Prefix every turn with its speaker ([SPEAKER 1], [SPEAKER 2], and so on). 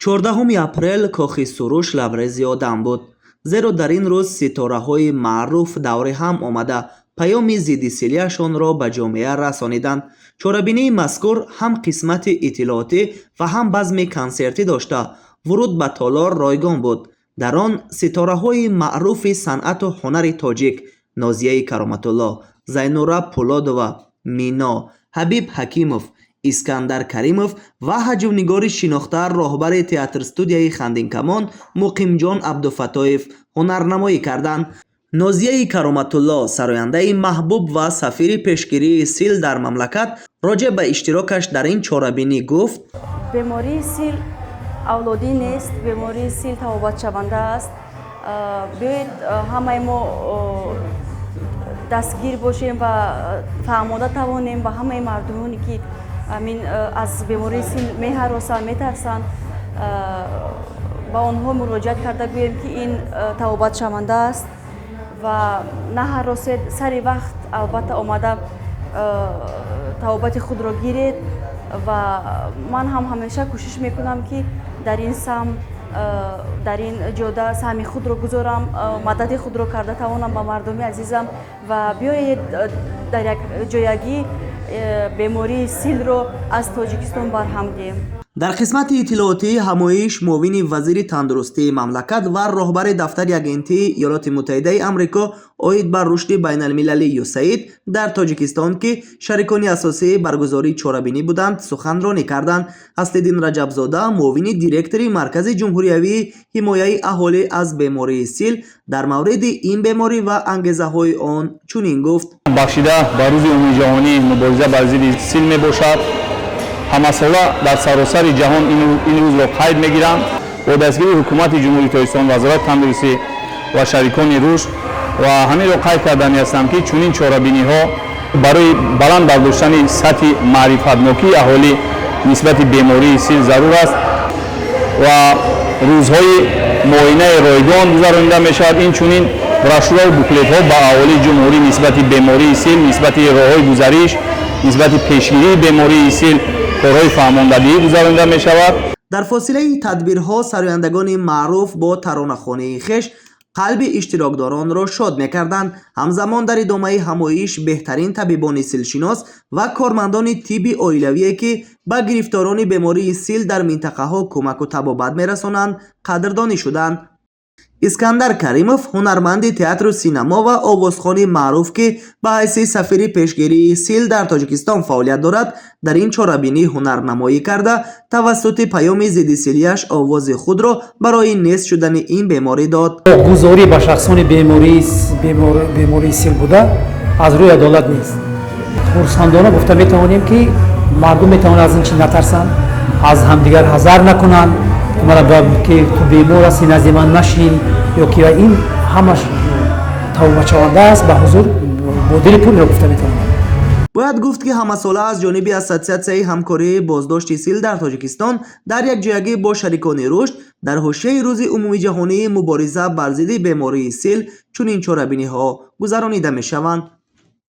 [SPEAKER 1] 14 апрел кохи суруш лабрези одам буд, зеро дар ин рӯз ситораҳои маъруф давре ҳам омада паёми зиддисилияшонро ба ҷомеа расониданд. чорабинии мазкур ҳам қисмати иттилоотӣ ва ҳам базми консертӣ дошта, вуруд ба толор ройгон буд. дар он ситораҳои маъруфи санъату ҳунари тоҷик Нозияи Кароматулло, Зайнура Пулодова, Мино, Ҳабиб Ҳакимов, Искандар Каримов ва ҳаҷвнигори шинохта роҳбари театрстудияи Хандинкамон Муқимҷон Абдуфаттоев ҳунарнамоӣ карданд. Нозияи Кароматулло, сарояндаи маҳбуб ва сафири пешгирии сил дар мамлакат, роҷеъ ба иштирокаш дар ин чорабинӣ гуфт:
[SPEAKER 2] бемории сил авлодӣ нест, бемории сил табобатшаванда аст. биёед ҳамаи мо дастгир бошем ва фаҳмода тавонем ба ҳамаи мардумоне ки аз бемории сил меҳаросанд, метарсанд, ба онҳо муроҷиат карда гӯем ки ин табобатшаванда аст ва наҳаросед, сари вақт албатта омада табобати худро гиред. ва ман ҳам ҳамеша кӯшиш мекунам ки дар ин сам, дар ин ҷода сами худро гузорам, мадади худро карда тавонам ба мардуми азизам ва биёед дар якҷоягӣ бемории силро аз Тоҷикистон барҳам диҳем.
[SPEAKER 1] дар қисмати иттилоотии ҳамоиш муовини вазири тандурустии мамлакат ва роҳбари дафтари агентии Иёлоти Муттаҳидаи Амрико оид ба рушди байналмилалӣ ЮСАИД дар Тоҷикистон, ки шарикони асосии баргузории чорабинӣ буданд, суханронӣ карданд. Аслиддин Раҷабзода, муовини директори Маркази ҷумҳуриявии ҳимояи аҳолӣ аз бемории сил, дар мавриди ин беморӣ ва ангезаҳои он чунин гуфт:
[SPEAKER 3] бахшида ба рӯзи умумии ҷаҳонии мубориза бар зидди сил мебошад. ҳамасола дар саросари ҷаҳон ин рӯзро қайд мегиранд. бо дастгирии ҳукумати ҷумҳурии Тоҷикистон, вазорати тандурустӣ ва шарикони рушд ва ҳаминро қайд кардани ҳастам, ки чунин чорабиниҳо барои баланд бардоштани сатҳи маърифатнокии аҳолӣ нисбати бемории сил зарур аст ва рӯзҳои муоинаи ройгон гузаронида мешавад. Инчунин брошюрау буклетҳо ба аҳолии ҷумҳурӣ нисбати бемории сил, нисбати роҳҳои гузариш, нисбати пешгирии бемории сил корҳои фаҳмондадиҳӣ гузаронида мешавад.
[SPEAKER 1] дар фосилаи тадбирҳо сарояндагони маъруф бо таронахонии хеш қалби иштирокдоронро шод мекарданд. ҳамзамон дар идомаи ҳамоиш беҳтарин табибони силшинос ва кормандони тибби оилавие ки ба гирифторони бемории сил дар минтақаҳо кӯмаку табобат мерасонанд, қадрдонӣ шуданд. Искандар Каримов, ҳунарманди театру синемо ва овозхони маъруф ки ба ҳайси сафири пешгирии сил дар Тоҷикистон фаъолият дорад, дар ин чорабинӣ ҳунарнамоӣ карда тавассути паёми зиддисилияш овози худро барои нест шудани ин беморӣ дод.
[SPEAKER 4] гузорӣ ба шахсони бемории сил буда аз рӯи адолат нест. хурсандона гуфта метавонем ки мардум метавонад аз ин чи натарсанд, аз ҳамдигар ҳазар накунанд, ки ту бемор ҳасти назди ман нашин, ё ки ин ҳамаш табобатшаванда аст. ба ҳузур бо дили пурро гуфта метавонам.
[SPEAKER 1] бояд гуфт ки ҳамасола аз ҷониби Ассотсиатсияи ҳамкории боздошти сил дар Тоҷикистон дар якҷоягӣ бо шарикони рушд дар ҳошияи рӯзи умумиҷаҳонии мубориза бар зидди бемории сил чунин чорабиниҳо гузаронида мешаванд.